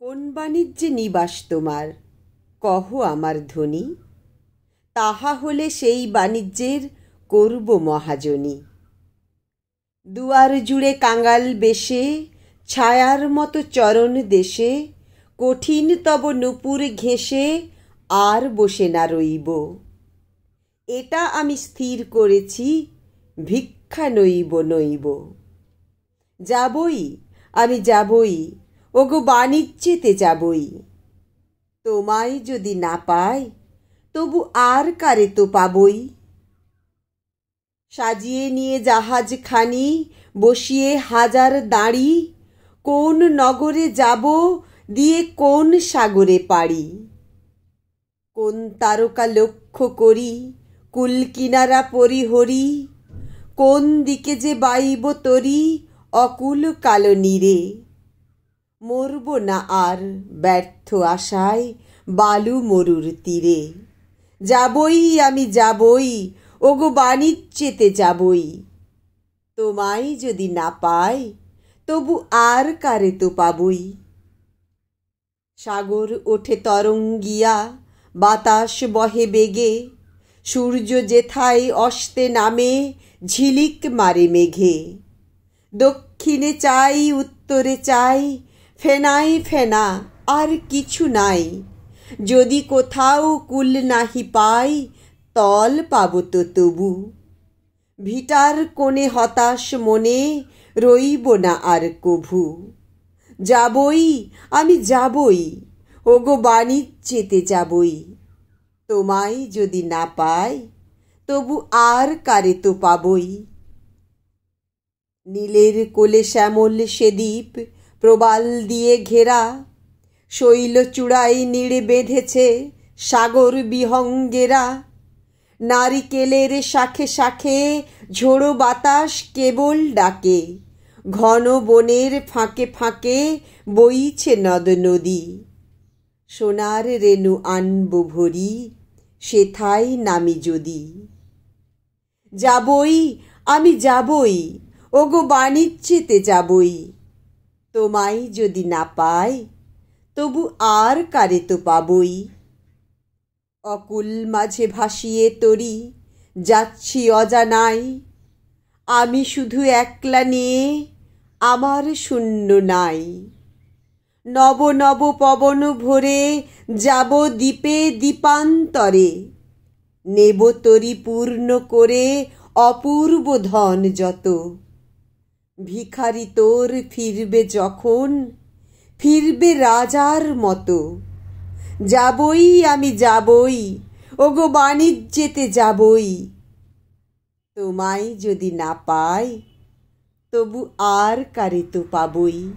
কোন বাণিজ্যে নিবাস তোমার, কহ আমার ধ্বনি, তাহা হলে সেই বাণিজ্যের করব মহাজনী। দুয়ার জুড়ে কাঙাল বেশে, ছায়ার মতো চরণ দেশে, কঠিন তব নূপুর ঘেঁষে আর বসে না রইব। এটা আমি স্থির করেছি, ভিক্ষা নইব নইব। যাবই, আমি যাবই, ওগো বাণিজ্যেতে যাবই। তোমায় যদি না পাই, তবু আর কারে তো পাবই। সাজিয়ে নিয়ে জাহাজ খানি, বসিয়ে হাজার দাঁড়ি, কোন নগরে যাব, দিয়ে কোন সাগরে পাড়ি। কোন তারকা লক্ষ্য করি, কুল কিনারা পরিহরি, কোন দিকে যে বাইব তরি, অকুল কালো নীরে। মরব না আর ব্যর্থ আশায় বালু মরুর তীরে। যাবই, আমি যাবই, ওগো বাণিজ্যেতে যাবই। তোমায় যদি না পাই, তবু আর কারে তো পাবই। সাগর ওঠে তরঙ্গিয়া, বাতাস বহে বেগে, সূর্য যেথায় অস্তে নামে, ঝিলিক মারে মেঘে। দক্ষিণে চাই, উত্তরে চাই, ফেনায় ফেনা আর কিছু নাই। যদি কোথাও কুল নাহি পাই, তল পাব তো তবু। ভিটার কোণে হতাশ মনে, রইব না আর কভু। যাবই, আমি যাবই, ওগো বাণিজ্যেতে যাবই। তোমায় যদি না পাই, তবু আর কারে তো পাবই। নীলের কোলে শ্যামল সে দ্বীপ, প্রবাল দিয়ে ঘেরা, শৈল চূড়ায় নীড়ে বেঁধেছে সাগর বিহঙ্গেরা। নারিকেলের শাখে শাখে ঝোড়ো বাতাস কেবল ডাকে, ঘন বনের ফাঁকে ফাঁকে বইছে নদ নদী। সোনার রেণু আনব ভরি, সেথায় নামি যদি। যাবই, আমি যাবই, ওগো বাণিজ্যেতে যাবই। তোমায় যদি না পাই, তবু আর কারে তো পাবই। অকুল মাঝে ভাসিয়ে তরি, যাচ্ছি অজানায়, আমি শুধু একলা নিয়ে, আমার শূন্য নাই। নব নব পবন ভরে যাব দ্বীপে দ্বীপান্তরে, নেব তরি পূর্ণ করে অপূর্ব ধন যত। ভিখারি তোর ফিরবে যখন, ফিরবে রাজার মতো। যাবই, আমি যাবই, ওগো বাণিজ্যেতে যাবই। তোমায় যদি না পাই, তবু আর কারে তো পাবই।